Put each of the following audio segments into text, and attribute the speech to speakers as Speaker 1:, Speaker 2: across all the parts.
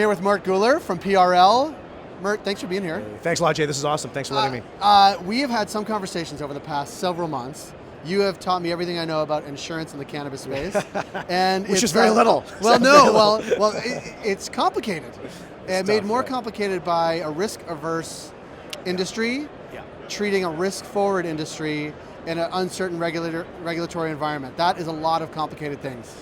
Speaker 1: here with Mert Guler from PRL. Mert, thanks for being here.
Speaker 2: Thanks a lot, Jay. This is awesome. Thanks for letting me.
Speaker 1: We have had some conversations over the past several months. You have taught me everything I know about insurance in the cannabis space, and
Speaker 2: which is very little.
Speaker 1: Well, no, it's complicated. It's made more
Speaker 2: right?
Speaker 1: complicated by a risk-averse industry, treating a risk-forward industry in an uncertain regulatory environment. That is a lot of complicated things.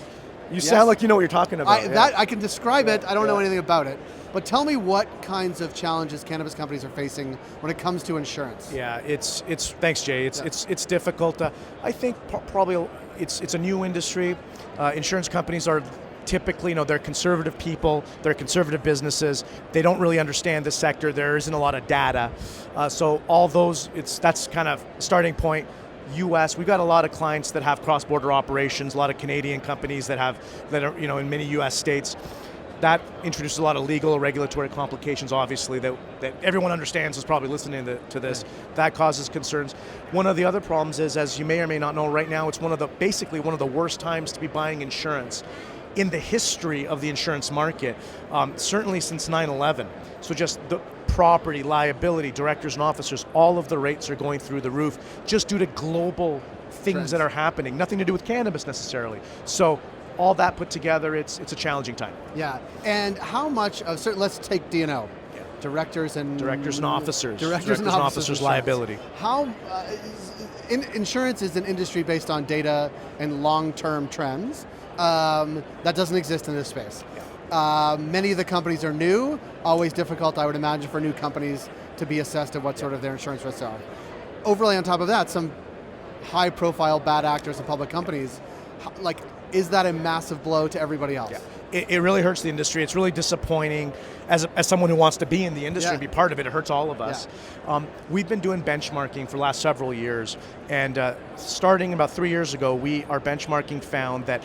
Speaker 2: You sound like you know what you're talking about.
Speaker 1: I can describe it. I don't know anything about it. But tell me what kinds of challenges cannabis companies are facing when it comes to insurance.
Speaker 2: Yeah, it's thanks, Jay. It's difficult. I think probably it's a new industry. Insurance companies are typically, they're conservative people, they're conservative businesses. They don't really understand this sector. There isn't a lot of data. So all those, that's kind of starting point. US, we've got a lot of clients that have cross-border operations, a lot of Canadian companies that are in many US states. That introduces a lot of legal, regulatory complications, obviously, that everyone understands is probably listening to this. Yeah. That causes concerns. One of the other problems is, as you may or may not know, right now it's basically one of the worst times to be buying insurance in the history of the insurance market, certainly since 9/11. So just the property, liability, directors and officers, all of the rates are going through the roof just due to global things that are happening. Nothing to do with cannabis necessarily. So all that put together, it's a challenging time.
Speaker 1: Yeah, and how much of, let's take D&O. Yeah. Directors and officers. Directors and officers
Speaker 2: liability.
Speaker 1: How, insurance is an industry based on data and long-term trends. That doesn't exist in this space. Yeah. Many of the companies are new, always difficult, I would imagine, for new companies to be assessed at what sort of their insurance risks are. Overlay on top of that, some high-profile bad actors in public companies, is that a massive blow to everybody else?
Speaker 2: Yeah. It really hurts the industry. It's really disappointing as someone who wants to be in the industry and be part of it. It hurts all of us. Yeah. We've been doing benchmarking for the last several years, and starting about 3 years ago, our benchmarking found that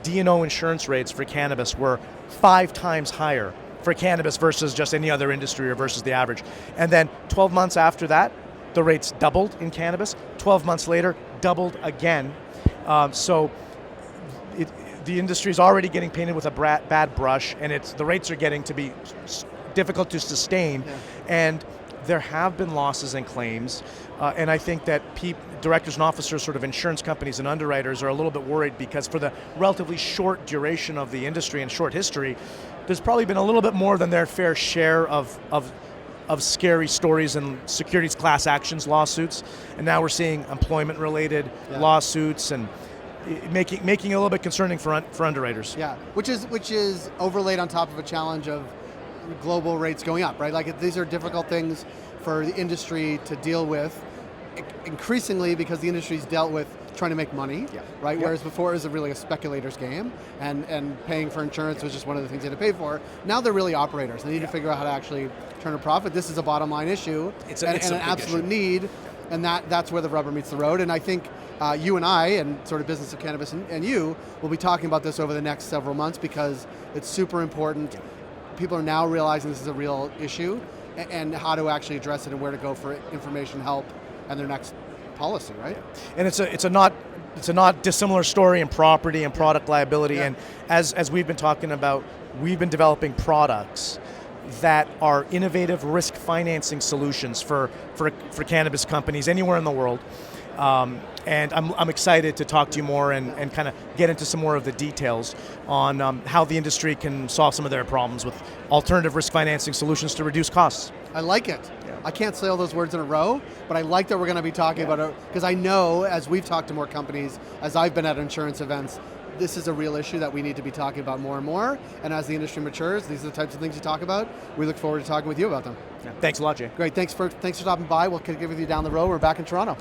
Speaker 2: D&O insurance rates for cannabis were 5 times higher for cannabis versus just any other industry or versus the average. And then 12 months after that, the rates doubled in cannabis. 12 months later, doubled again. The industry is already getting painted with a bad brush, and the rates are getting to be difficult to sustain. Yeah. And there have been losses and claims, and I think that directors and officers, sort of insurance companies and underwriters, are a little bit worried because for the relatively short duration of the industry and short history, there's probably been a little bit more than their fair share of scary stories and securities class actions lawsuits, and now we're seeing employment-related lawsuits and making it a little bit concerning for underwriters.
Speaker 1: Yeah, which is overlaid on top of a challenge of global rates going up, right? These are difficult things for the industry to deal with, increasingly because the industry's dealt with trying to make money, right? Whereas before it was really a speculator's game, and paying for insurance was just one of the things they had to pay for. Now they're really operators. They need to figure out how to actually turn a profit. This is a bottom line issue, it's an absolute need, and that's where the rubber meets the road. And I think you and I, and sort of Business of Cannabis and you, will be talking about this over the next several months because it's super important. People are now realizing this is a real issue and how to actually address it and where to go for information, help, and their next policy, right?
Speaker 2: And it's a not dissimilar story in property and product liability. And as we've been talking about, we've been developing products that are innovative risk financing solutions for cannabis companies anywhere in the world. And I'm excited to talk to you more and kind of get into some more of the details on how the industry can solve some of their problems with alternative risk financing solutions to reduce costs.
Speaker 1: I like it. Yeah. I can't say all those words in a row, but I like that we're going to be talking about it because I know as we've talked to more companies, as I've been at insurance events, this is a real issue that we need to be talking about more and more. And as the industry matures, these are the types of things you talk about. We look forward to talking with you about them.
Speaker 2: Yeah. Thanks a lot, Jay.
Speaker 1: Great. Thanks for stopping by. We'll give with you down the road. We're back in Toronto.